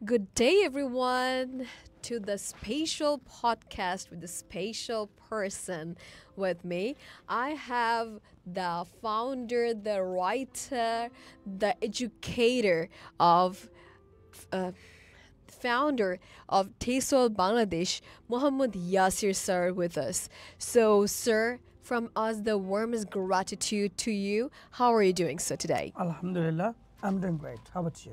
Good day, everyone, to the spatial podcast with the spatial person with me. I have the founder, the writer, the educator of uh, founder of TESOL Bangladesh, Muhammad Yasir sir, with us. So, sir, from us, the warmest gratitude to you. How are you doing, sir, today? Alhamdulillah, I'm doing great. How about you?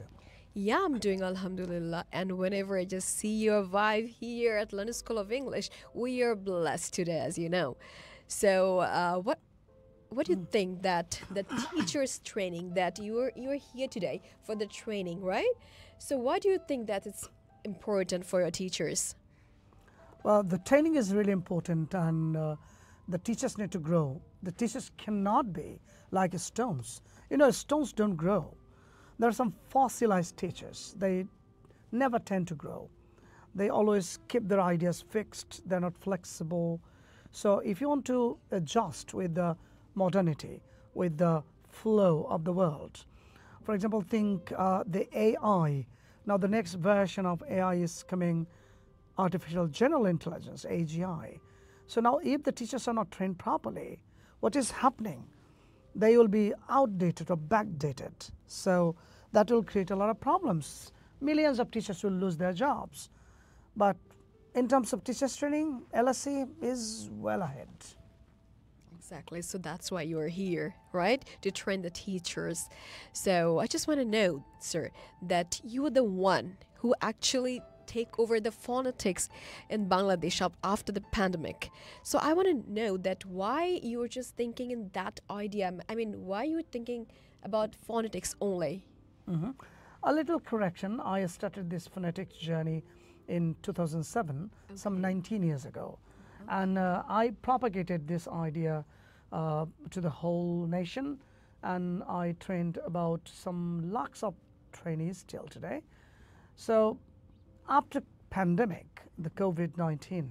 Yeah, I'm doing Alhamdulillah. And whenever I just see your vibe here at London School of English, we are blessed today, as you know. So, what do you think that the teachers training that you're here today for the training, right? So, why do you think that it's important for your teachers? Well, the training is really important, and the teachers need to grow. The teachers cannot be like stones. You know, stones don't grow. There are some fossilized teachers. They never tend to grow. They always keep their ideas fixed. They're not flexible. So if you want to adjust with the modernity, with the flow of the world, for example, think the AI. Now the next version of AI is coming, artificial general intelligence, AGI. So now if the teachers are not trained properly, what is happening? They will be outdated or backdated. So that will create a lot of problems. Millions of teachers will lose their jobs. But in terms of teachers training, LSE is well ahead. Exactly. So that's why you are here, right? To train the teachers. So I just want to know, sir, that you are the one who actually take over the phonetics in Bangladesh after the pandemic. So I want to know that why you were just thinking in that idea. I mean, why you were thinking about phonetics only? Mhm. A little correction, I started this phonetics journey in 2007, some 19 years ago. And I propagated this idea to the whole nation, and I trained about some lakhs of trainees till today. So after pandemic, the COVID-19,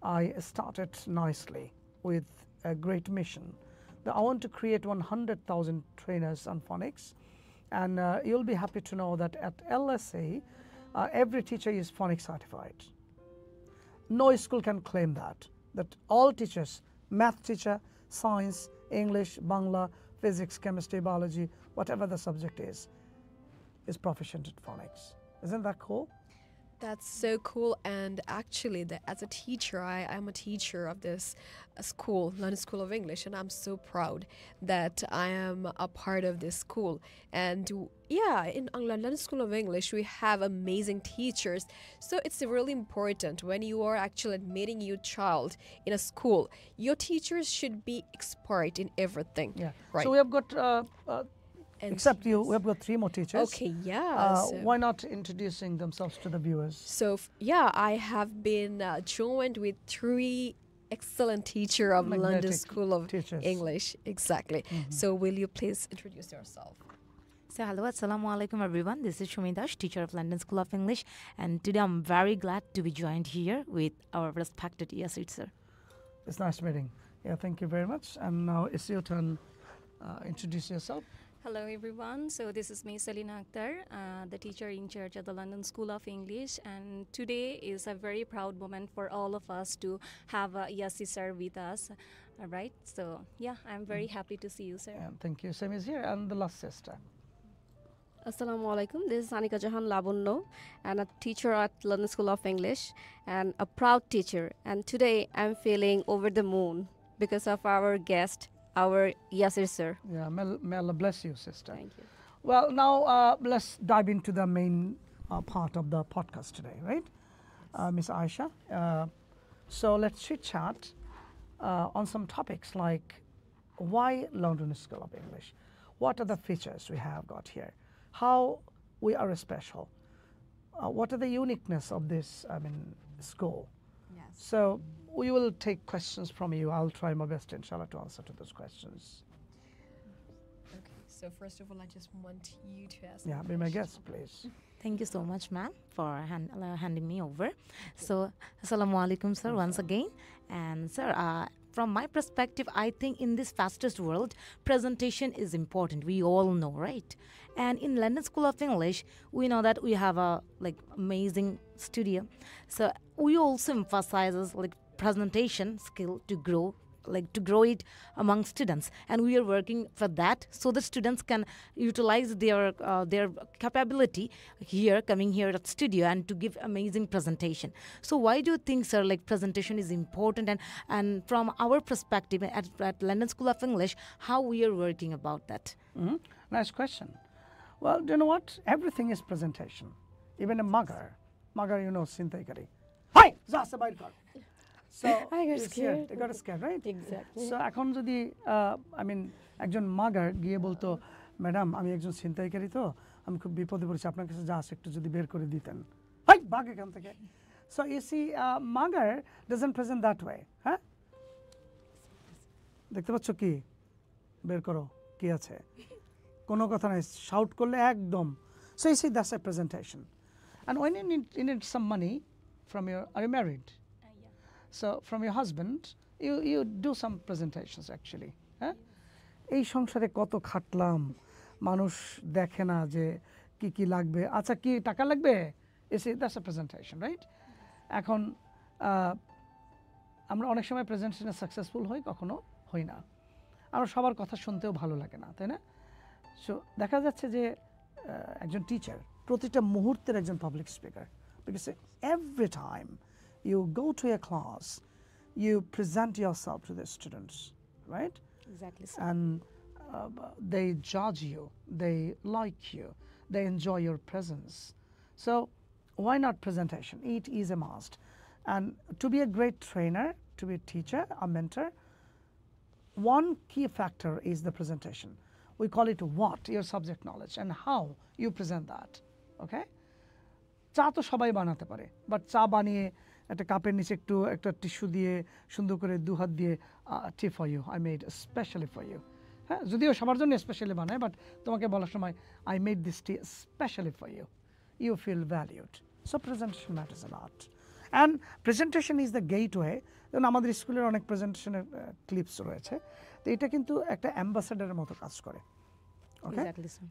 I started nicely with a great mission. I want to create 100,000 trainers on phonics, and you'll be happy to know that at LSA, every teacher is phonics certified. No school can claim that all teachers, math teacher, science, English, Bangla, physics, chemistry, biology, whatever the subject is proficient at phonics. Isn't that cool? That's so cool. And actually, as a teacher, I'm a teacher of this school, London School of English, and I'm so proud that I am a part of this school. And yeah, in London School of English, we have amazing teachers. So it's really important when you are actually admitting your child in a school, your teachers should be expert in everything, Yeah. right? So we have got, And except you, we have got three more teachers. okay, yeah. Why not introducing themselves to the viewers? So yeah, I have been joined with three excellent teacher of London Magnetic School of teachers. English. Exactly. So will you please introduce yourself? So hello, assalamu alaikum everyone. This is Shumi Dash, teacher of London School of English, and today I'm very glad to be joined here with our respected Yasir sir. It's nice meeting. Yeah, thank you very much. And now it's your turn. Introduce yourself. Hello everyone, so this is me Selina Akhtar, the teacher in charge at the London School of English, and today is a very proud moment for all of us to have Yassi sir with us, all right? So yeah, I'm very happy to see you, sir. And thank you. Same is here. And the last sister. Assalamu alaikum. This is Anika Jahan Labunno, and a teacher at London School of English, and a proud teacher. And today I'm feeling over the moon because of our guest, our Yasir sir. Yeah, may Allah bless you, sister. Thank you. Well, now let's dive into the main part of the podcast today, right? Miss Aisha. So let's chit chat on some topics like why London School of English? What are the features we have got here? How we are special? What are the uniqueness of this, school? Yes. So we will take questions from you. I'll try my best, inshallah, to answer to those questions. Okay. So first of all, I just want you to ask. Yeah, me be a my question. guest, please. Thank you so much, ma'am, for handing me over. So, assalamu alaikum, sir, once again. And, sir, from my perspective, I think in this fastest world, presentation is important. We all know, right? And in London School of English, we know that we have a like amazing studio. So we also emphasizes like presentation skill to grow, like to grow it among students, and we are working for that so the students can utilize their capability here, coming here at studio and to give amazing presentation. So why do you think, sir, like presentation is important, and from our perspective at London School of English, how we are working about that? Nice question. Well, do you know what? Everything is presentation. Even a mugger, you know, Sintaikari. Hi! Zasa bair kar. So I got he's scared. They got scared, right? Exactly. So এখন যদি I mean একজন মাগার গিয়ে বলতো madam আমি একজন ছিনতাইকারী তো আমি খুব বিপদে পড়েছি আপনার কাছে যা আছে একটু যদি বের করে দিতেন হাই ভাগ এখান থেকে so you see Magar doesn't present that way হ্যাঁ দেখতে পাচ্ছ কি বের করো কি আছে কোনো কথা নাই শাউট করলে একদম so you see that's a presentation and when you need some money from your are you married? So from your husband, you do some presentations actually. এই সংসারে কত খাটলাম মানুষ দেখে না যে কি কি লাগবে আচ্ছা কি টাকা লাগবে that's a presentation right এখন আমরা অনেক সময় প্রেজেন্টেশনে সাকসেসফুল হই কখনো হই না আমরা সবার কথা শুনতেও ভালো লাগে না তাই না সো দেখা যাচ্ছে যে একজন টিচার প্রতিটা মুহূর্তের একজন public speaker because every time you go to a class, you present yourself to the students, right? Exactly, sir. And they judge you, they like you, they enjoy your presence. So why not presentation? It is a must. And to be a great trainer, to be a teacher, a mentor, one key factor is the presentation. We call it what, your subject knowledge, and how you present that, okay? চা তো সবাই বানাতে পারে but চা বানিয়ে একটা কাপের নিচে একটা টিস্যু দিয়ে সুন্দর করে দু হাত দিয়ে tea for you I made specially for you হ্যাঁ যদিও সবার জন্য স্পেশালি বানায় বাট তোমাকে বলার সময় I made this tea specially for you you feel valued so presentation matters a lot and presentation is the gateway যেমন আমাদের স্কুলের অনেক প্রেজেন্টেশনের ক্লিপস রয়েছে তো এটা কিন্তু একটা অ্যাম্বাসেডারের মতো কাজ করে ওকে Exactly, sir.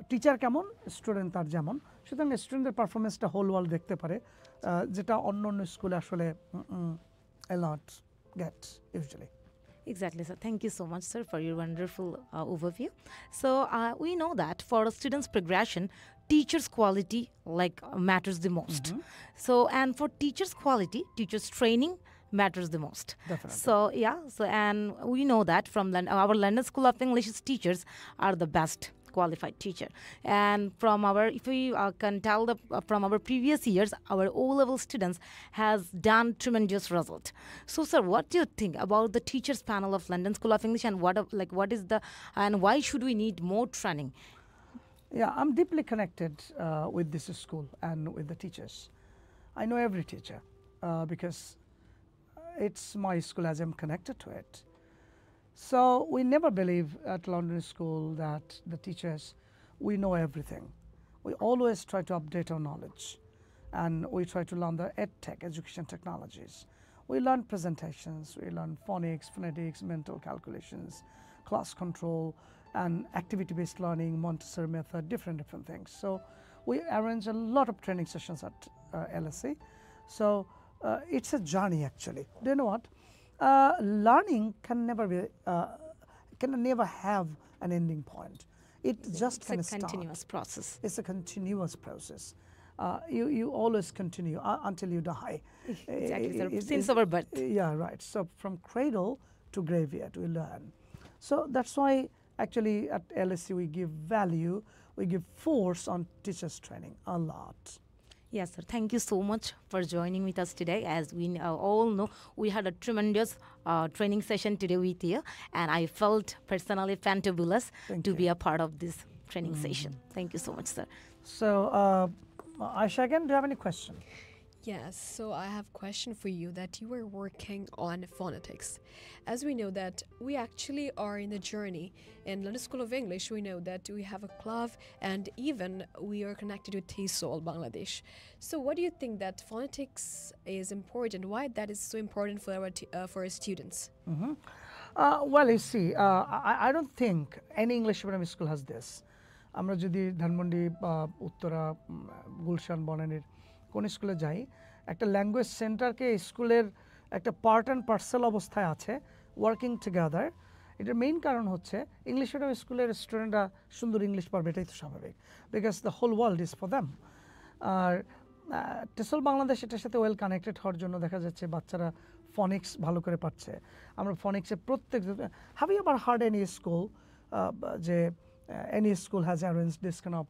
টিচার কেমন স্টুডেন্ট তার যেমন সুতরাং স্টুডেন্টের পারফরমেন্সটা হোল ওয়ার্ল্ড দেখতে পারে যেটা অন্য অন্য স্কুলে আসলে a lot get usually. Exactly, sir. Thank you so much, sir, for your wonderful overview. So we know that for a student's progression, teachers' quality matters the most. So and for teachers' quality, teachers' training matters the most. Definitely. So yeah. So and we know that from our London School of English's teachers are the best qualified teacher, and from our if we can tell from our previous years, our O-level students has done tremendous result. So sir, what do you think about the teachers panel of London School of English, and what is the and why should we need more training? Yeah, I'm deeply connected with this school and with the teachers. I know every teacher because it's my school as I'm connected to it. So we never believe at London School that the teachers, we know everything. We always try to update our knowledge and we try to learn the EdTech, education technologies. We learn presentations, we learn phonics, phonetics, mental calculations, class control, and activity-based learning, Montessori method, different things. So we arrange a lot of training sessions at LSE. So it's a journey actually. Do you know what? Learning can never have an ending point. It just It's can a start. continuous process. It's a continuous process. You always continue until you die. Exactly, sir. It- Since it- our birth. Yeah, right. So from cradle to graveyard, we learn. So that's why actually at LSE we give value, we give force on teachers training a lot. Yes, sir. Thank you so much for joining with us today. As we all know, we had a tremendous training session today with you, and I felt personally fantabulous Thank to you. be a part of this training session. Thank you so much, sir. So Aisha, again, do you have any question? Yes, so I have a question for you that you are working on phonetics. As we know that we actually are in the journey in London School of English, we know that we have a club and even we are connected with TESOL Bangladesh. So what do you think that phonetics is important? Why that is so important for our students? Well, you see, I don't think any English medium school has this. আমরা যদি ধানমন্ডি বা উত্তরা গুলশান বনানীর কোন স্কুলে যাই, একটা language সেন্টারকে স্কুলের একটা part and parcel অবস্থায় আছে, ওয়ার্কিং টুগেদার। এটার মেইন কারণ হচ্ছে ইংলিশ মিডিয়াম স্কুলের স্টুডেন্টরা সুন্দর ইংলিশ পারবে, এটাই তো স্বাভাবিক, because the whole world is for them. আর টেসল বাংলাদেশ এটার সাথে ওয়েল কানেক্টেড হওয়ার জন্য দেখা যাচ্ছে বাচ্চারা ফনিক্স ভালো করে পাচ্ছে। আমরা ফনিক্সের প্রত্যেক, have you ever heard any school যে any school has arranged this kind of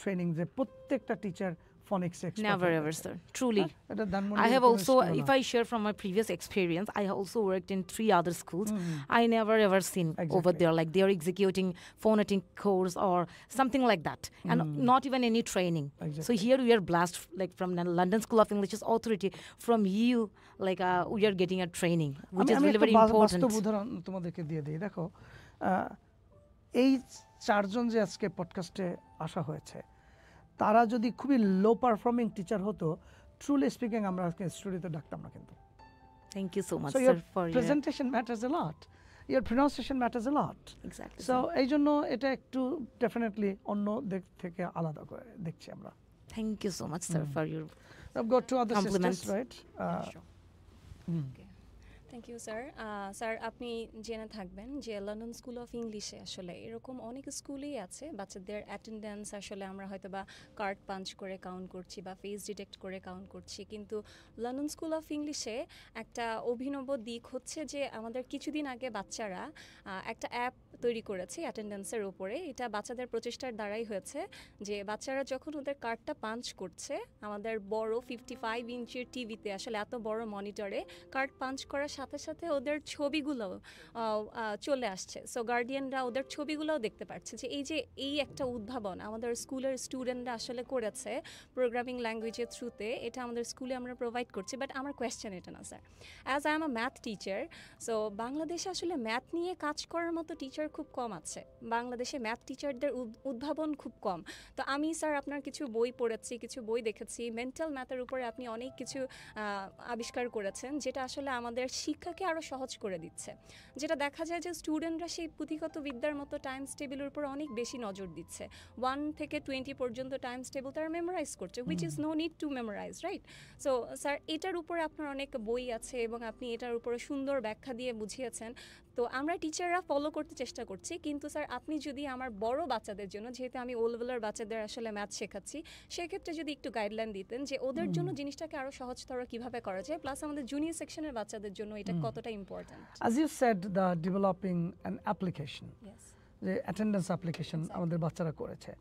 training যে প্রত্যেকটা teacher phonics expert? Never ever, sir. Truly. I have also, if I share from my previous experience, I have also worked in 3 other schools. I never ever seen over there like they are executing phonetic course or something like that, and not even any training. So here we are blessed, like from the London School of English's authority, from you, like we are getting a training, which is really very important. বাস্তব উদাহরণ তোমাদেরকে দিয়ে দিই। দেখো, এই 4 জন যে আজকে পডকাস্টে আসা হয়েছে, তারা যদি খুবই লো পারফর্মিং টিচার হতো, ট্রুলি স্পিকিং আমরা আজকে স্টুডিওতে ডাকতাম না কিন্তু। Thank you so much, So sir, your for presentation matters a lot, your pronunciation matters a lot. Exactly. So এই জন্য এটা একটু ডেফিনেটলি অন্য দিক থেকে আলাদা করে দেখছি আমরা। Thank you so much, sir, for your I've got 2 other compliments. sisters, right? Thank you sir. Sir, আপনি জেনে থাকবেন যে লন্ডন স্কুল অফ ইংলিশে আসলে এরকম অনেক স্কুলেই আছে বাচ্চাদের অ্যাটেন্ডেন্স আসলে আমরা হয়তো বা কার্ড পাঞ্চ করে কাউন্ট করছি বা ফেস ডিটেক্ট করে কাউন্ট করছি, কিন্তু লন্ডন স্কুল অফ ইংলিশে একটা অভিনব দিক হচ্ছে যে আমাদের কিছুদিন আগে বাচ্চারা একটা অ্যাপ তৈরি করেছে অ্যাটেন্ডেন্সের উপরে। এটা বাচ্চাদের প্রচেষ্টার দ্বারাই হয়েছে যে বাচ্চারা যখন ওদের কার্ডটা পাঞ্চ করছে, আমাদের বড় 55 ইঞ্চির টিভিতে আসলে এত বড় মনিটরে কার্ড পাঞ্চ করার সাথে সাথে ওদের ছবিগুলো চলে আসছে। সো গার্ডিয়ানরা ওদের ছবিগুলোও দেখতে পাচ্ছে যে এই একটা উদ্ভাবন আমাদের স্কুলের স্টুডেন্টরা আসলে করেছে প্রোগ্রামিং ল্যাঙ্গুয়েজের থ্রুতে। এটা আমাদের স্কুলে আমরা প্রোভাইড করছি। বাট আমার কোয়েশ্চেন এটা না sir, as I am a math teacher, so বাংলাদেশে আসলে ম্যাথ নিয়ে কাজ করার মতো টিচার খুব কম আছে। বাংলাদেশে ম্যাথ টিচারদের উদ্ভাবন খুব কম। তো আমি স্যার আপনার কিছু বই পড়েছি, কিছু বই দেখেছি, মেন্টাল ম্যাথের উপরে আপনি অনেক কিছু আবিষ্কার করেছেন যেটা আসলে আমাদের শিক্ষাকে আরও সহজ করে দিচ্ছে। যেটা দেখা যায় যে স্টুডেন্টরা সেই পুঁথিগত বিদ্যার মতো টাইমস টেবিলের উপর অনেক বেশি নজর দিচ্ছে। 1 থেকে 20 পর্যন্ত টাইমস টেবিল তারা মেমোরাইজ করছে, which is no need to memorise, right? So sir, এটার উপরে আপনার অনেক বই আছে এবং আপনি এটার উপরে সুন্দর ব্যাখ্যা দিয়ে বুঝিয়েছেন। তো আমরা টিচাররা ফলো করতে চেষ্টা করছি, কিন্তু স্যার আপনি যদি আমার বড় বাচ্চাদের জন্য, যেহেতু আমি ও লেভেলের বাচ্চাদের আসলে ম্যাথ শেখাচ্ছি, সেক্ষেত্রে যদি একটু গাইডলাইন দিতেন যে ওদের জন্য জিনিসটাকে আরও সহজতর কীভাবে করা যায়, প্লাস আমাদের জুনিয়র সেকশনের বাচ্চাদের জন্য এটা কতটা important. As you said, the developing an application, Yes. যে অ্যাটেন্ডেন্স অ্যাপ্লিকেশন আমাদের বাচ্চারা করেছে,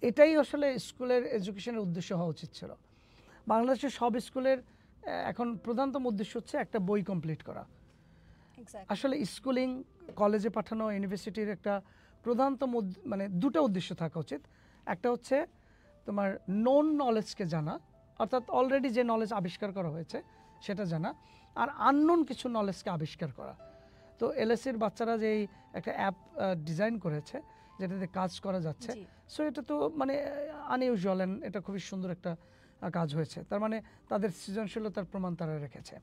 এটাই আসলে স্কুলের এডুকেশনের উদ্দেশ্য হওয়া উচিত ছিল। বাংলাদেশের সব স্কুলের এখন প্রধানতম উদ্দেশ্য হচ্ছে একটা বই কমপ্লিট করা। আসলে স্কুলিং, কলেজে পাঠানো, ইউনিভার্সিটির একটা প্রধানতম মানে 2টা উদ্দেশ্য থাকা উচিত। একটা হচ্ছে তোমার নোন নলেজকে জানা, অর্থাৎ অলরেডি যে নলেজ আবিষ্কার করা হয়েছে সেটা জানা, আর আননোন কিছু নলেজকে আবিষ্কার করা। তো এলএসির বাচ্চারা যেই একটা অ্যাপ ডিজাইন করেছে যেটাতে কাজ করা যাচ্ছে, সো এটা তো মানে আনইউজুয়াল, অ্যান্ড এটা খুবই সুন্দর একটা কাজ হয়েছে। তার মানে তাদের সৃজনশীলতার প্রমাণ তারা রেখেছে।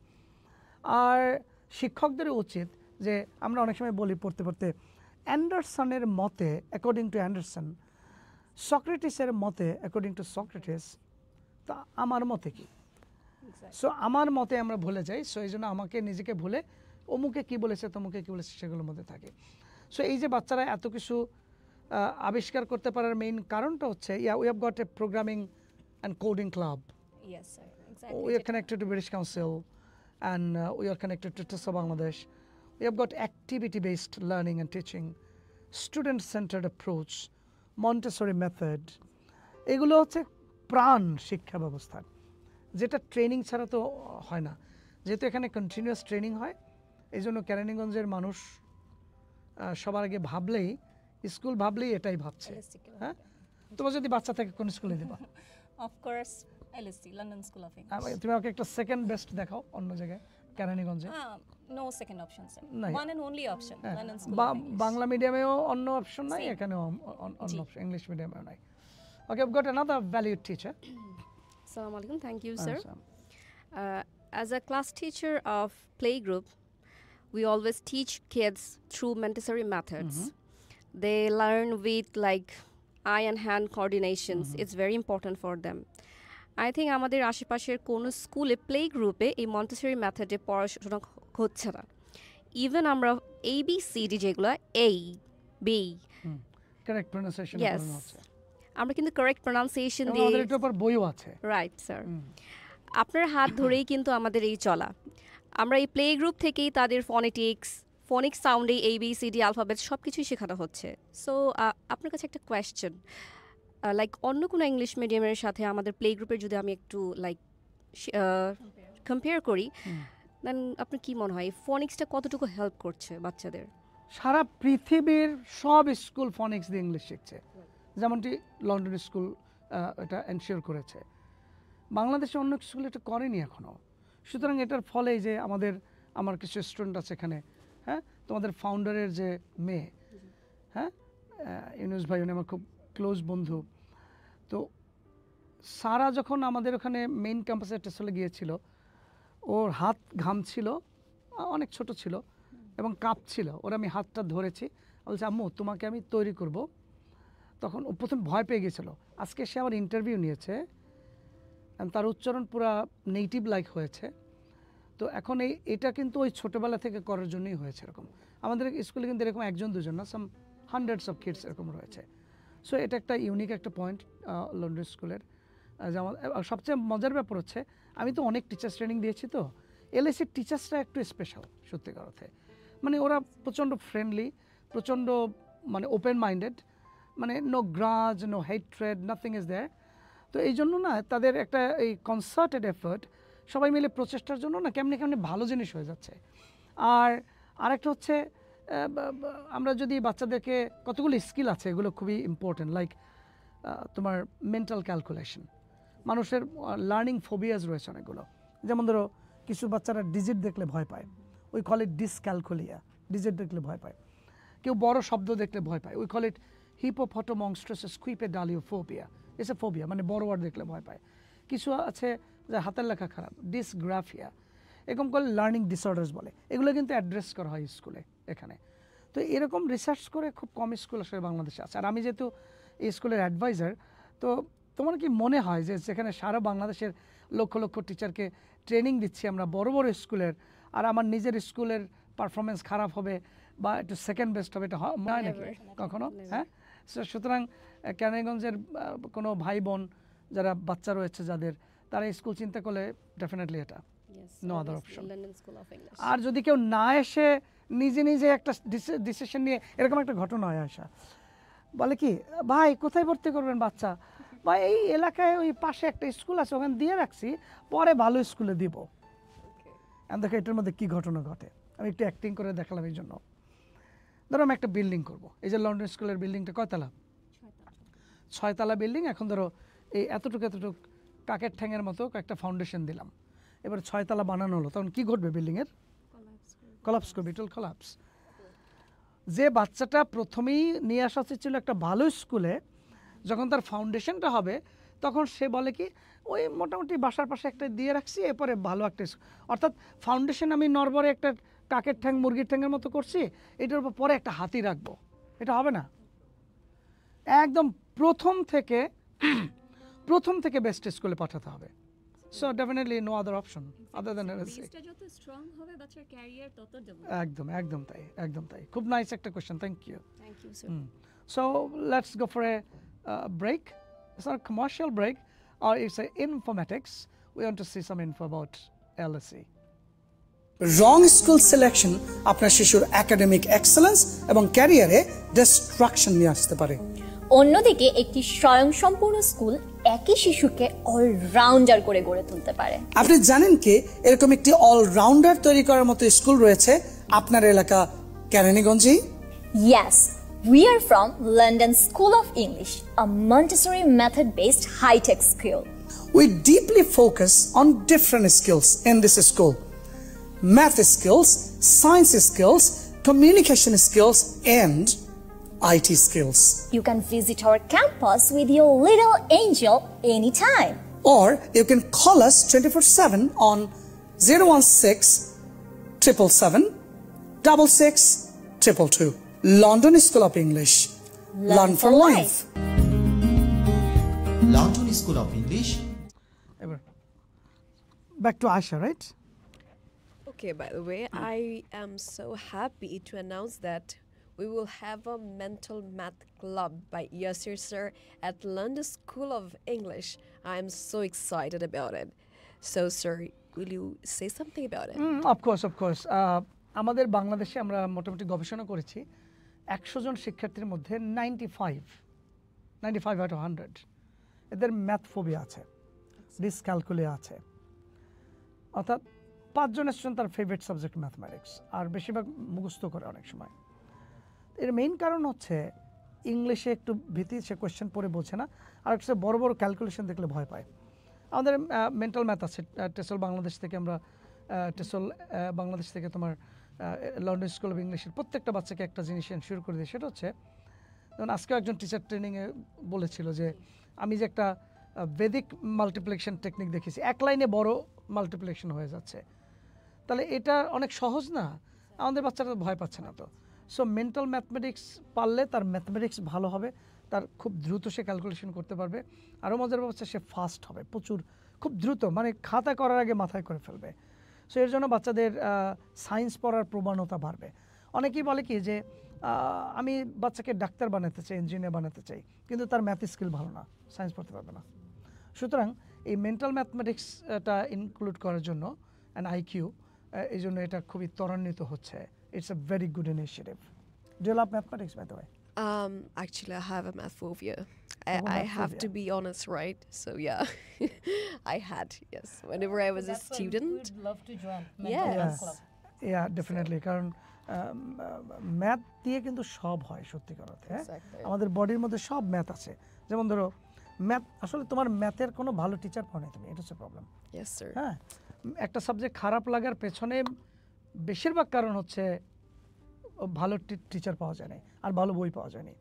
আর শিক্ষকদের উচিত যে, আমরা অনেক সময় বলি পড়তে পড়তে, অ্যান্ডারসনের মতে, অ্যাকর্ডিং টু অ্যান্ডারসন, সক্রেটিসের মতে অ্যাকর্ডিং টু সক্রেটিস, তা আমার মতে কি? সো আমার মতে আমরা ভুলে যাই। সো এই জন্য আমাকে নিজেকে ভুলে অমুকে কি বলেছে, তমুকে কি বলেছে সেগুলোর মধ্যে থাকে। সো এই যে বাচ্চারা এত কিছু আবিষ্কার করতে পারার মেইন কারণটা হচ্ছে, we have got a programming and coding club, Yes, sir. Exactly. we are connected to British Council, and we are connected to TESOL Bangladesh. We have got activity-based learning and teaching, student-centered approach, Montessori method. এগুলো হচ্ছে প্রাণ শিক্ষা ব্যবস্থার, যেটা training ছাড়া তো হয় না। যেহেতু এখানে কন্টিনিউয়াস ট্রেনিং হয়, এই জন্য কেরানীগঞ্জের মানুষ সবার আগে ভাবলেই, স্কুল ভাবলেই এটাই ভাবছে। হ্যাঁ, তোমার যদি বাচ্চা থাকে কোন স্কুলে দেবা? Of course, LSE, London School of English. তুমি আমাকে একটা সেকেন্ড বেস্ট দেখাও অন্য জায়গায় কেরানীগঞ্জে। No second option, sir. নাই। One and only option, London School of English. Bangla মিডিয়ামেও অন্য অপশন নাই, Same. এখানেও অন্য অপশন, ইংলিশ মিডিয়ামেও নাই। Okay, I've got another valued teacher. Assalamu alaikum. Thank you, sir. As a class teacher of playgroup, we always teach kids through Montessori methods. They learn with like eye and hand coordinations. It's very important for them. I think আমাদের আশেপাশের কোনো স্কুলে play গ্রুপে এই Montessori মেথডে পড়াশোনা হচ্ছে না। ইভেন আমরা ABCD যেগুলো A B correct pronunciation Yes. করানো হচ্ছে। আমরা কিন্তু কারেক্ট প্রনাউন্সিয়েশন এবং দিয়ে আমাদের এটার উপর বইও আছে। রাইট স্যার, আপনার হাত ধরেই কিন্তু আমাদের এই চলা। আমরা এই প্লে গ্রুপ থেকেই তাদের ফনিক সাউন্ডে ABCD অ্যালফাবেট সব কিছুই শেখানো হচ্ছে। সো আপনার কাছে একটা কোয়েশ্চেন, লাইক অন্য কোনো ইংলিশ মিডিয়ামের সাথে আমাদের প্লে গ্রুপের যদি আমি একটু লাইক কম্পেয়ার করি, দেন আপনার কি মনে হয় ফনিক্সটা কতটুকু হেল্প করছে বাচ্চাদের? সারা পৃথিবীর সব স্কুল ফনিক্স দিয়ে ইংলিশ শিখছে, যেমনটি লন্ডন স্কুল এটা এনশিওর করেছে। বাংলাদেশে অন্য স্কুল এটা করেনি এখনও। সুতরাং এটার ফলে যে আমার কিছু স্টুডেন্ট আছে এখানে, হ্যাঁ, তোমাদের ফাউন্ডারের যে মেয়ে, হ্যাঁ, ইউনুস ভাই, উনি আমার খুব ক্লোজ বন্ধু। তো সারা যখন আমাদের ওখানে মেইন ক্যাম্পাসে টেস্টলে গিয়েছিল, ওর হাত ঘামছিল, অনেক ছোট ছিল এবং কাঁপছিল। ওর আমি হাতটা ধরেছি, বলছি আম্মু তোমাকে আমি তৈরি করব। তখন ও প্রথম ভয় পেয়ে গিয়েছিল। আজকে সে আমার ইন্টারভিউ নিয়েছে, তার উচ্চারণ পুরা নেটিভ লাইক হয়েছে। তো এখন এটা কিন্তু ওই ছোটোবেলা থেকে করার জন্যই হয়েছে এরকম। আমাদের স্কুলে কিন্তু এরকম একজন দুজন না, সাম হান্ড্রেডস অফ কিডস এরকম রয়েছে। সো এটা একটা ইউনিক একটা পয়েন্ট লন্ডন স্কুলের। যেমন সবচেয়ে মজার ব্যাপার হচ্ছে, আমি তো অনেক টিচার্স ট্রেনিং দিয়েছি, তো LSEর টিচার্সরা একটু স্পেশাল সত্যিকার অর্থে। মানে ওরা প্রচণ্ড ফ্রেন্ডলি, প্রচণ্ড মানে ওপেন মাইন্ডেড, মানে no grudge, no hatred, nothing is there. তো এই জন্য না তাদের একটা এই কনসার্টেড এফার্ট, সবাই মিলে প্রচেষ্টার জন্য না কেমনি কেমনি ভালো জিনিস হয়ে যাচ্ছে। আর আরেকটা হচ্ছে, আমরা যদি বাচ্চাদেরকে কতগুলো স্কিল আছে, এগুলো খুবই ইম্পর্টেন্ট, লাইক তোমার মেন্টাল ক্যালকুলেশন। মানুষের লার্নিং ফোবিয়াস রয়েছে অনেকগুলো। যেমন ধরো কিছু বাচ্চারা ডিজিট দেখলে ভয় পায়, we call it dyscalculia, digit দেখলে ভয় পায়। কেউ বড় শব্দ দেখলে ভয় পায়, we call it hippopotomonstrosesquippedaliophobia, it's a phobia, মানে বড় ওয়ার্ড দেখলে ভয় পায়। কিছু আছে যে হাতের লেখা খারাপ, ডিসগ্রাফিয়া, এরকম করে লার্নিং ডিসঅর্ডার্স বলে। এগুলো কিন্তু অ্যাড্রেস করা হয় স্কুলে এখানে। তো এরকম রিসার্চ করে খুব কম স্কুল আসলে বাংলাদেশে আছে। আর আমি যেহেতু এই স্কুলের অ্যাডভাইজার, তো তোমার কি মনে হয় যে যেখানে সারা বাংলাদেশের লক্ষ লক্ষ টিচারকে ট্রেনিং দিচ্ছি আমরা বড় বড় স্কুলের, আর আমার নিজের স্কুলের পারফরমেন্স খারাপ হবে বা একটু সেকেন্ড বেস্ট হবে, এটা হয় নাকি কখনো? হ্যাঁ, সুতরাং কেরানীগঞ্জের কোনো ভাই বোন যারা বাচ্চা রয়েছে যাদের, তারা স্কুল চিন্তা করলে ডেফিনেটলি এটা নো আদার অপশন। আর যদি কেউ না এসে নিজে নিজে একটা ডিসিশন নিয়ে, এরকম একটা ঘটনা হয়, আসা বলে কি ভাই কোথায় ভর্তি করবেন বাচ্চা, বা এই এলাকায় ওই পাশে একটা স্কুল আছে ওখানে দিয়ে রাখছি, পরে ভালো স্কুলে দিব। দেখো এটার মধ্যে কি ঘটনা ঘটে, আমি একটু অ্যাক্টিং করে দেখালাম। এই জন্য ধরো আমি একটা বিল্ডিং করব, এই যে লন্ডন স্কুলের বিল্ডিংটা কয়তলা? 6 তলা বিল্ডিং। এখন ধরো এই এতটুকু কাকের ঠ্যাঙের মতো একটা ফাউন্ডেশন দিলাম, এবার 6 তলা বানানো হলো, তখন কি ঘটবে? বিল্ডিংয়ের কলাপস করবে, ইট উইল কলাপস। যে বাচ্চাটা প্রথমেই নিয়ে আসা উচিত ছিল একটা ভালো স্কুলে, যখন তার ফাউন্ডেশনটা হবে তখন সে বলে কি ওই মোটামুটি বাসার পাশে একটা দিয়ে রাখছি, এরপরে ভালো একটা, অর্থাৎ ফাউন্ডেশন আমি নরবরে একটা কাকের ঠ্যাং মুরগির ঠ্যাঙের মতো করছি, এটার উপর পরে একটা হাতি রাখবো, এটা হবে না। একদম প্রথম থেকে বেস্ট স্কুলে পাঠাতে হবে। So definitely no other option other than LSE। যত স্ট্রং হবে বাচ্চার ক্যারিয়ার তত একদম তাই। খুব নাইস একটা question, thank you sir. So let's go for a break. It's not a commercial break, or it's a informatics. We want to see some info about LSE. Wrong school selection আপনার শিশুর academic excellence এবং ক্যারিয়ারে distraction নিয়ে আসতে পারে। অন্যদিকে একটি স্বয়ংসম্পূর্ণ স্কুল একই শিশুকে অলরাউন্ডার করে গড়ে তুলতে পারে। আপনি জানেন কি এরকম একটি অলরাউন্ডার তৈরি করার মতো স্কুল রয়েছে আপনার এলাকা কেরানীগঞ্জে? Yes, we are from London School of English, a Montessori method-based high-tech school. We deeply focus on different skills in this school. Math skills, science skills, communication skills, and IT skills. You can visit our campus with your little angel anytime. Or you can call us 24/7 on 016 777 66 222. London School of English. Learn for life. London School of English. Back to Aisha, right? Okay, by the way, I am so happy to announce that we will have a mental math club by Yasir sir at London School of English. I am so excited about it. So, sir, will you say something about it? Of course. আমাদের বাংলাদেশে আমরা মোটামুটি গবেষণা করেছি 100 জন শিক্ষার্থীর মধ্যে 95 out of 100 এদের math phobia আছে, ডিসক্যালকুলিয়া আছে। অর্থাৎ 5 জন স্টুডেন্ট তার ফেভারিট সাবজেক্ট ম্যাথমেটিক্স, আর বেশিরভাগ মুখস্থ করে অনেক সময়। এর মেইন কারণ হচ্ছে ইংলিশে একটু ভীতি, সে কোয়েশ্চেন পড়ে বোঝে না, আর একটা বড় বড় ক্যালকুলেশন দেখলে ভয় পায়। আমাদের মেন্টাল ম্যাথ আছে, টেসল বাংলাদেশ থেকে আমরা বাংলাদেশ থেকে তোমার লন্ডন স্কুল অফ ইংলিশের প্রত্যেকটা বাচ্চাকে একটা জিনিস এনশিওর করে দিই, সেটা হচ্ছে যেমন আজকেও একজন টিচার ট্রেনিংয়ে বলেছিল যে আমি যে একটা বেদিক মাল্টিপ্লিকেশন টেকনিক দেখেছি, এক লাইনে বড় মাল্টিপ্লিকেশন হয়ে যাচ্ছে, তাহলে এটা অনেক সহজ না, আমাদের বাচ্চারা ভয় পাচ্ছে না। তো সো মেন্টাল ম্যাথমেটিক্স পারলে তার ম্যাথমেটিক্স ভালো হবে, তার খুব দ্রুত সে ক্যালকুলেশন করতে পারবে, আরও মজার হচ্ছে সে ফাস্ট হবে, খুব দ্রুত, মানে খাতা করার আগে মাথায় করে ফেলবে। সো এর জন্য বাচ্চাদের সায়েন্স পড়ার প্রবণতা বাড়বে। অনেকেই বলে কি যে আমি বাচ্চাকে ডাক্তার বানাতে চাই, ইঞ্জিনিয়ার বানাতে চাই, কিন্তু তার ম্যাথ স্কিল ভালো না, সায়েন্স পড়তে পারবে না। সুতরাং এই মেন্টাল ম্যাথমেটিক্সটা ইনক্লুড করার জন্য অ্যান্ড আইকিউ, এই জন্য এটা খুবই ত্বরান্বিত হচ্ছে। It's a very good initiative. Do you love mathematics, by the way? Actually, I have a math phobia. I have to be honest, right? So yeah, I had, yes. Whenever I was a student. We'd love to join. Yes. Yeah, definitely. কারণ math দিয়ে কিন্তু সব হয় সত্যিকার অর্থে। আমাদের বডির মধ্যে সব ম্যাথ আছে। যেমন ধরো ম্যাথ, আসলে তোমার ম্যাথের কোনো ভালো টিচার পাও না তুমি, এটা হচ্ছে প্রবলেম। Yes, sir. হ্যাঁ, একটা সাবজেক্ট খারাপ লাগার পেছনে বেশিরভাগ কারণ হচ্ছে ভালো টিচার পাওয়া যায় না আর ভালো বই পাওয়া যায়নি।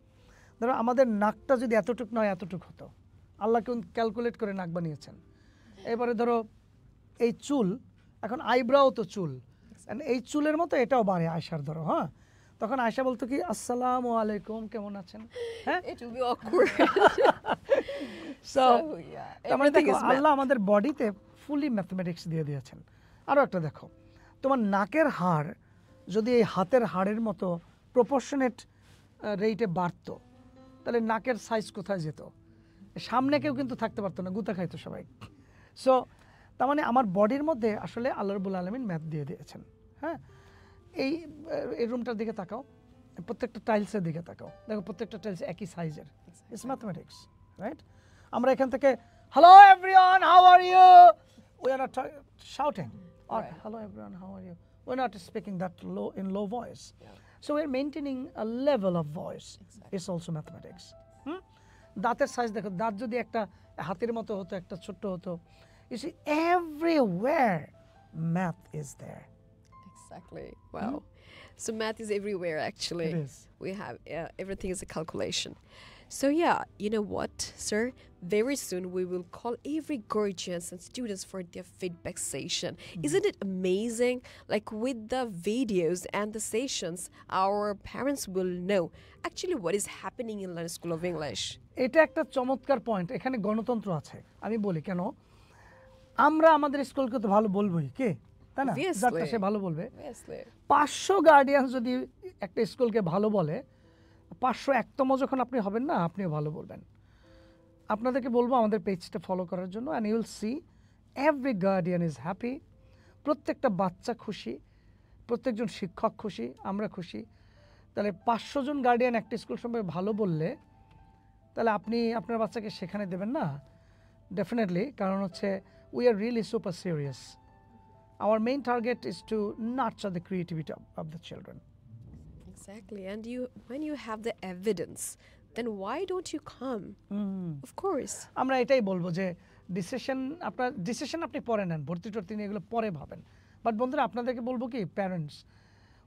ধরো আমাদের নাকটা যদি এতটুক নয় এতটুক হতো, আল্লাহ কেউ ক্যালকুলেট করে নাক বানিয়েছেন। এবারে ধরো এই চুল, এখন আইব্রাও তো চুল, এই চুলের মতো এটাও বাড়ে আয়সার, ধরো হ্যাঁ, তখন আয়সা বলতো কি আসসালামু আলাইকুম, কেমন আছেন? হ্যাঁ, It will be awkward. So yeah, তার মানে everything দেখো is math. আল্লাহ আমাদের বডিতে ফুলি ম্যাথমেটিক্স দিয়ে দিয়েছেন। আরও একটা দেখো, তোমার নাকের হাড় যদি এই হাতের হাড়ের মতো প্রপোর্শনেট রেটে বাড়তো, তাহলে নাকের সাইজ কোথায় যেত? সামনে কেউ কিন্তু থাকতে পারতো না, গুতা খাইতো সবাই। সো তার মানে আমার বডির মধ্যে আসলে আল্লাহ রাব্বুল আলামিন ম্যাথ দিয়ে দিয়েছেন। হ্যাঁ, এই রুমটার দিকে তাকাও, প্রত্যেকটা টাইলসের দিকে তাকাও, দেখো প্রত্যেকটা টাইলস একই সাইজের। It's mathematics, right? আমরা এখান থেকে hello everyone, how are you, we are not shouting, or hello everyone, how are you, we're not speaking that low in low voice. So we're maintaining a level of voice. It's also mathematics. দাঁতের size দেখো, দাঁত যদি একটা হাতের মতো হতো, একটা ছোট্ট হতো, you see everywhere math is there. Exactly. Wow. So math is everywhere, actually. It is. We have everything is a calculation. So yeah, you know what, sir? Very soon we will call every guardians and students for their feedback session. Isn't it amazing? Like with the videos and the sessions, our parents will know actually what is happening in London School of English. এটা একটা চমৎকার point. এখানে গণতন্ত্র আছে। আমি বলি কেন, আমরা আমাদের স্কুলকে তো ভালো বলবোই, কে তাই না, যারটা সে ভালো বলবে। 500 গার্ডিয়ান যদি একটা স্কুলকে ভালো বলে, 501তম যখন আপনি হবেন না, আপনিও ভালো বলবেন। আপনাদেরকে বলবো আমাদের পেজটা ফলো করার জন্য, and you will see every guardian is happy, প্রত্যেকটা বাচ্চা খুশি, প্রত্যেকজন শিক্ষক খুশি, আমরা খুশি। তাহলে 500 জন গার্ডিয়ান একটা স্কুল সম্পর্কে ভালো বললে, তাহলে আপনি আপনার বাচ্চাকে সেখানে দেবেন না ডেফিনেটলি, কারণ হচ্ছে we are really super serious. Our main target is to nurture the creativity of the children. Exactly. And when you have the evidence, then why don't you come? Of course. আমরা এটাই বলবো যে decision আপনি পরে নেন, ভর্তি টর্তি নিয়ে এগুলো পরে ভাবেন। বাট বন্ধুরা আপনাদেরকে বলবো কি, প্যারেন্টস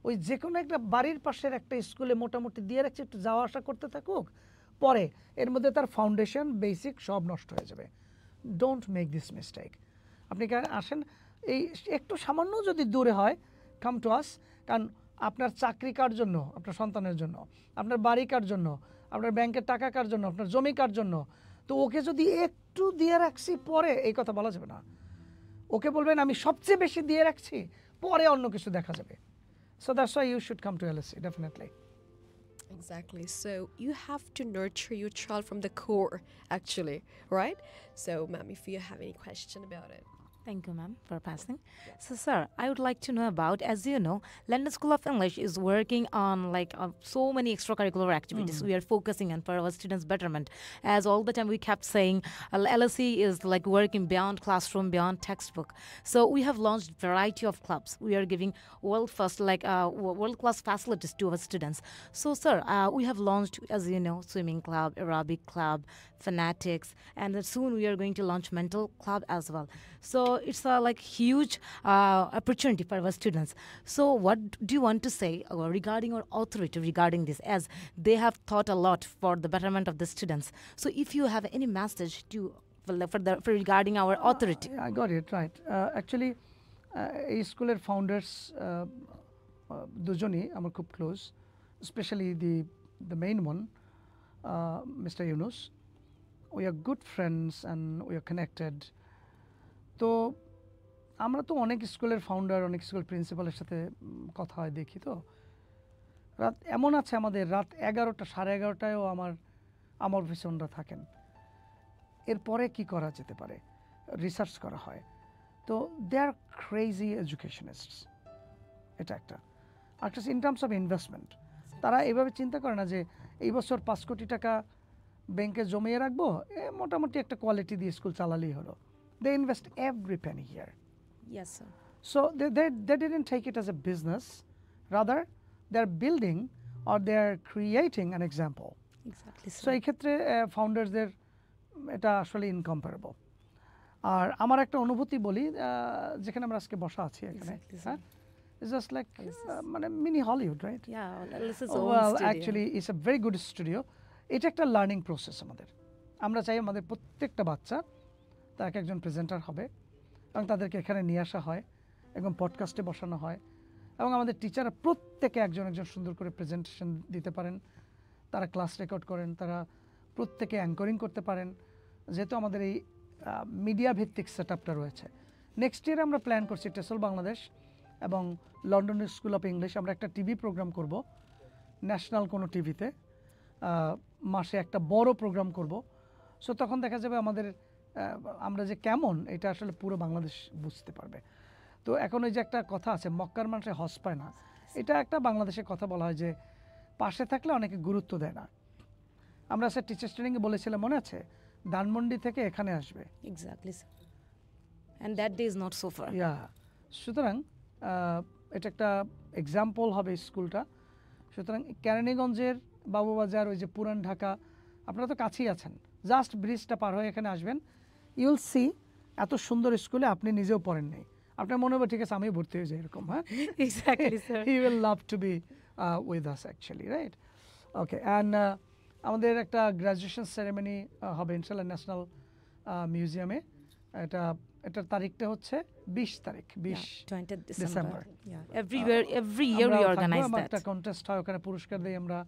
ওই যে কোনো একটা বাড়ির পাশের একটা স্কুলে মোটামুটি দিয়ে রাখছে, একটু যাওয়া আসা করতে থাকুক, পরে এর মধ্যে তার ফাউন্ডেশন বেসিক সব নষ্ট হয়ে যাবে। Don't make this mistake. আপনি আসেন, এই একটু সামান্য যদি দূরে হয়, কাম টু আস। কারণ আপনার চাকরি কার জন্য, আপনার সন্তানের জন্য, আপনার বাড়ি কার জন্য, আপনার ব্যাংকের টাকা কার জন্য, আপনার জমি কার জন্য। তো ওকে যদি একটু দিয়ে রাখছি পরে, এই কথা বলা যাবে না। ওকে বলবেন আমি সবচেয়ে বেশি দিয়ে রাখছি, পরে অন্য কিছু দেখা যাবে। So that's why you should come to LSE, definitely. Exactly. So you have to nurture your child from the core, actually, right? So, ma'am, if you have any question about it. Thank you, ma'am, for passing. So, sir, I would like to know about, as you know, London School of English is working on so many extracurricular activities. We are focusing on for our students' betterment. As all the time we kept saying, LSE is like working beyond classroom, beyond textbook. So we have launched variety of clubs. We are giving world-class facilities to our students. So, sir, we have launched, as you know, swimming club, aerobic club, fanatics, and then soon we are going to launch mental club as well. So it's a huge opportunity for our students. So what do you want to say regarding our authority regarding this, as they have thought a lot for the betterment of the students? So if you have any message to for regarding our authority. I got it right. Actually, এই স্কুলের founders দুজনই আমার খুব close, specially the main one, Mr. Yunus. We are good friends and we are connected. তো আমরা তো অনেক স্কুলের ফাউন্ডার, অনেক স্কুল প্রিন্সিপালের সাথে কথা হয়, দেখি। তো রাত এমন আছে আমাদের রাত 11টা 11:30টায়ও আমার অফিসে ওনারা থাকেন। এরপরে কি করা যেতে পারে রিসার্চ করা হয়। তো দে আর ক্রেজি এডুকেশনিস্টস, এটা একটা। আর ইন টার্মস অফ ইনভেস্টমেন্ট, তারা এইভাবে চিন্তা করে না যে এই বছর 5 কোটি টাকা ব্যাংকে জমিয়ে রাখবো, মোটামুটি একটা কোয়ালিটি দিয়ে স্কুল চালালেই হলো। They invest every penny here. Yes, sir. So they didn't take it as a business. Rather, they're building or they're creating an example. Exactly, sir. So এই ক্ষেত্রে ফাউন্ডার্সদের এটা আসলে ইনকম্পারেবল। আর আমার একটা অনুভূতি বলি, যেখানে আমরা আজকে বসা আছি এখানে, হ্যাঁ, it's just like মানে mini Hollywood, right? Yeah, this is well actually it's a very good studio. এটা একটা লার্নিং প্রসেস আমাদের। আমরা চাই আমাদের প্রত্যেকটা বাচ্চা তার একজন প্রেজেন্টার হবে এবং তাদেরকে এখানে নিয়ে আসা হয় এবং পডকাস্টে বসানো হয় এবং আমাদের টিচাররা প্রত্যেকে একজন সুন্দর করে প্রেজেন্টেশন দিতে পারেন, তারা ক্লাস রেকর্ড করেন, তারা প্রত্যেকে অ্যাঙ্করিং করতে পারেন। যেহেতু আমাদের এই মিডিয়া ভিত্তিক সেট আপটা রয়েছে, নেক্সট ইয়ারে আমরা প্ল্যান করছি টেসল বাংলাদেশ এবং লন্ডন স্কুল অফ ইংলিশ আমরা একটা টিভি প্রোগ্রাম করব, ন্যাশনাল কোনো টিভিতে মাসে একটা বড় প্রোগ্রাম করব। সো তখন দেখা যাবে আমরা যে কেমন, এটা আসলে পুরো বাংলাদেশ বুঝতে পারবে। তো এখন ওই যে একটা কথা আছে, মক্কার মানুষে হজ পায় না, এটা একটা বাংলাদেশের কথা বলা হয় যে পাশে থাকলে অনেকে গুরুত্ব দেয় না। আমরা স্যার টিচার্স ট্রেনিংয়ে বলেছিলাম, মনে আছে, ধানমন্ডি থেকে এখানে আসবে। Exactly, sir. And that day is not so far. সুতরাং এটা একটা এক্সাম্পল হবে স্কুলটা। সুতরাং কেরানীগঞ্জের বাবুবাজার, ওই যে পুরান ঢাকা, আপনারা তো কাছেই আছেন, জাস্ট ব্রিজটা পার হয়ে এখানে আসবেন, ইউল সি এত সুন্দর স্কুলে আপনি নিজেও পড়েন নেই, আপনার মনে হবে ঠিক আছে আমি ভর্তি হয়ে যাই এরকম। হ্যাঁ, Exactly, sir. He will love to be with us actually, right? Okay, and আমাদের একটা গ্র্যাজুয়েশন সেরেমনি হবে ইনশাআল্লাহ ন্যাশনাল মিউজিয়ামে। এটার তারিখটা হচ্ছে 20 তারিখ, 20th December. Every year we organize that. একটা কন্টেস্ট হয়, ওখানে পুরস্কার দেই আমরা।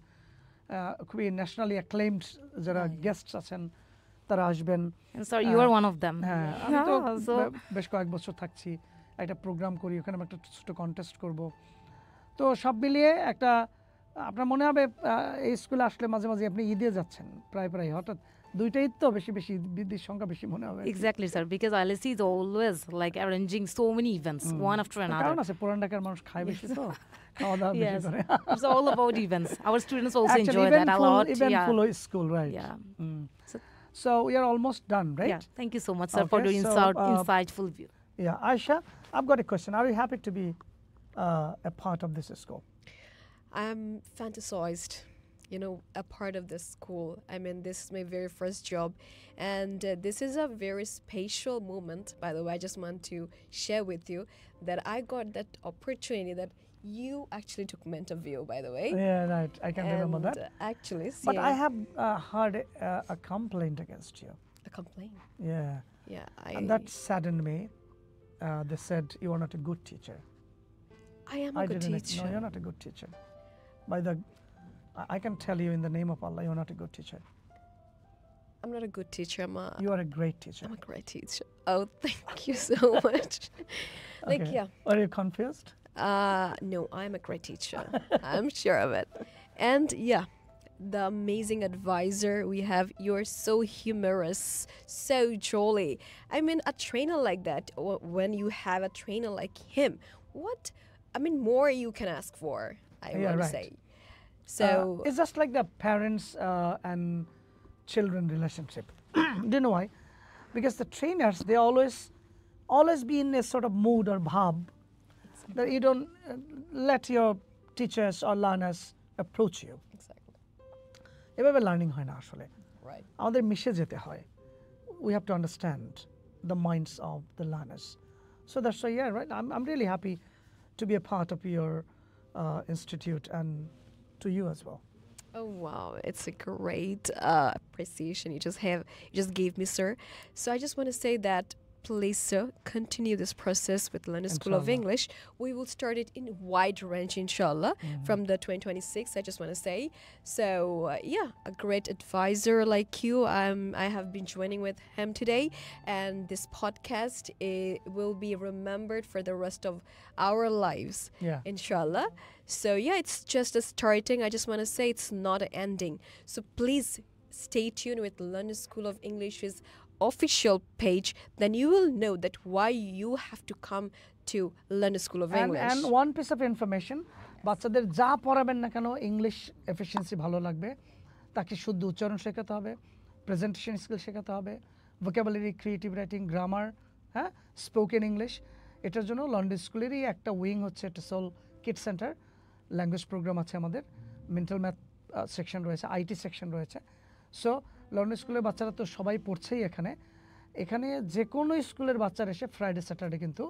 খুবই ন্যাশনালি অ্যাক্লেইমড যারা গেস্টস আছেন তারা আসবেন। And sir, you are one of them. হ্যাঁ, আমি তো বেশ কয়েক বছর থাকছি, একটা প্রোগ্রাম করি, ওখানে আমরা একটা ছোট কন্টেস্ট করব। তো সব মিলিয়ে একটা, আপনার মনে হবে এই স্কুলে আসলে মাঝে মাঝে আপনি ঈদে যাচ্ছেন, প্রায় হঠাৎ দুইটা ঈদ তো বেশি ঈদের সংখ্যা বেশি মনে হবে। Exactly, sir, because LSE is always arranging so many events, one after another. কারণ আছে, পুরান ঢাকার মানুষ খায় বেশি, তো খাওয়া দাওয়া বেশি করে। It's all about events. Our students also enjoy that a lot. Eventful school, right? Yeah. So we are almost done, right? Yeah. Thank you so much, sir, for your insightful view. Yeah, Aisha, I've got a question. Are you happy to be a part of this school? I'm fantasized a part of the school. I mean, this is my very first job, and this is a very special moment. By the way, I just want to share with you that I got that opportunity that you actually took mentor view, by the way. Yeah, right. I can remember And, that. actually, But yeah, I have heard a complaint against you. a complaint. Yeah. Yeah, And that saddened me. They said you are not a good teacher. I am a I good didn't. teacher. No, you're not a good teacher. I can tell you in the name of Allah, you're not a good teacher. I'm not a good teacher. You are a great teacher. I'm a great teacher. Oh, thank you so much. Like, Okay. yeah. Are you confused? No, I'm a great teacher. I'm sure of it. And yeah, the amazing advisor we have. You're so humorous, so jolly. I mean, a trainer like that, when you have a trainer like him, more you can ask for, I Yeah, want to right. say. So, it's just like the parents and children relationship. Do you know why? Because the trainers, they always be in a sort of mood or bhab that you don't let your teachers or learners approach you. exactly. এভাবে learning হয় না আসলে Right. আমাদের মিশে যেতে হয় we have to understand the minds of the learners. So that's why, yeah, right. I'm really happy to be a part of your institute and to you as well. Oh wow, it's a great appreciation you just gave me, sir. So I just want to say that please, sir, continue this process with London School of Inshallah. English. We will start it in wide range, inshallah, from the 2026. I just want to say. So yeah, a great advisor like you. I have been joining with him today, and this podcast will be remembered for the rest of our lives. Yeah. Inshallah. So yeah, it's just a starting. I just want to say it's not an ending. So please stay tuned with London School of English's official page. Then you will know that why you have to come to London School of English. And one piece of information, বাচ্চাদের যা পড়াবেন না কেন English efficiency ভালো লাগবে, তাকে শুদ্ধ উচ্চারণ শেখাতে হবে, প্রেজেন্টেশন স্কিল শেখাতে হবে, ভোকাবুলারি, ক্রিয়েটিভ রাইটিং, গ্রামার, হ্যাঁ, স্পোকেন ইংলিশ। এটার জন্য লন্ডন স্কুলেরই একটা উইং হচ্ছে TESOL kid centre, language programme আছে আমাদের, মেন্টাল ম্যাথ সেকশন রয়েছে, আইটি সেকশন রয়েছে। সো লন্ডন স্কুলের বাচ্চারা তো সবাই পড়ছেই এখানে যে কোনো স্কুলের বাচ্চারা এসে ফ্রাইডে স্যাটারডে কিন্তু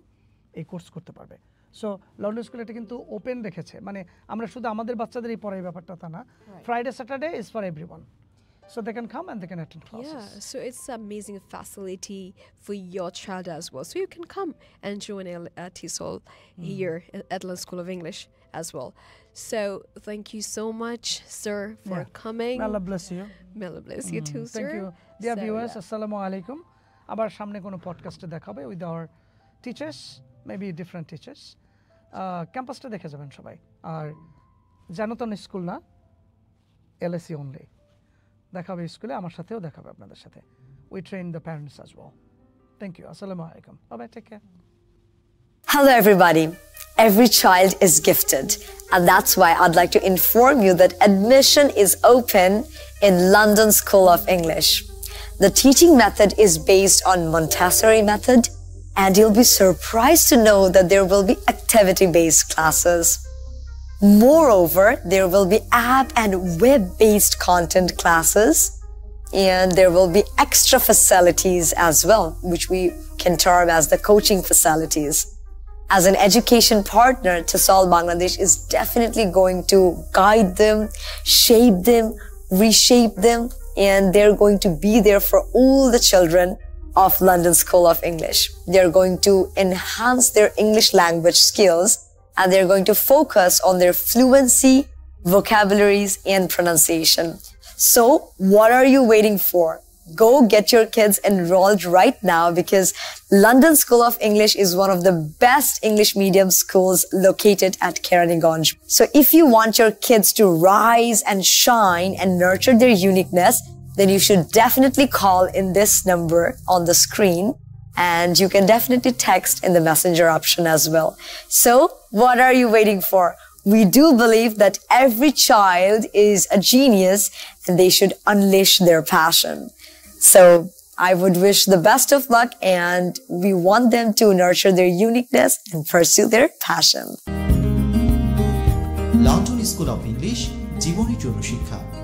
এই কোর্স করতে পারবে। সো লন্ডন স্কুল এটা কিন্তু ওপেন রেখেছে, মানে আমরা শুধু আমাদের বাচ্চাদেরই পড়াই ব্যাপারটা তা না, Friday Saturday is for everyone, so they can come and they can attend classes. Yeah, so it's an amazing facility for your child as well. So you can come and join TESOL here at London School of English as well. So thank you so much, sir, for coming. May Allah bless you. May Allah bless you too, sir. Thank you. Dear So, viewers, yeah. Assalamu alaikum. আবার সামনে কোনো পডকাস্টে দেখা হবে with our teachers, maybe different teachers. ক্যাম্পাসটা দেখে যাবেন সবাই। আর জানতন স্কুল না, এলএসি অনলি। দেখা হবে স্কুলে, আমার সাথেও দেখা হবে আপনাদের সাথে। We train the parents as well. Thank you. আসসালামু আলাইকুম। Bye, take care. Hello everybody. Every child is gifted, and that's why I'd like to inform you that admission is open in London School of English. The teaching method is based on Montessori method, and you'll be surprised to know that there will be activity-based classes. Moreover, there will be app and web-based content classes, and there will be extra facilities as well, which we can term as the coaching facilities. As an education partner, TESOL Bangladesh is definitely going to guide them, shape them, reshape them, and they're going to be there for all the children of London School of English. They're going to enhance their English language skills, and they're going to focus on their fluency, vocabularies, and pronunciation. So, what are you waiting for? Go get your kids enrolled right now, because London School of English is one of the best English medium schools located at Keraniganj. So if you want your kids to rise and shine and nurture their uniqueness, then you should definitely call in this number on the screen, and you can definitely text in the messenger option as well. So what are you waiting for? We do believe that every child is a genius and they should unleash their passion. So I would wish the best of luck, and we want them to nurture their uniqueness and pursue their passion. London school of English, জীবনের জন্য শিক্ষা।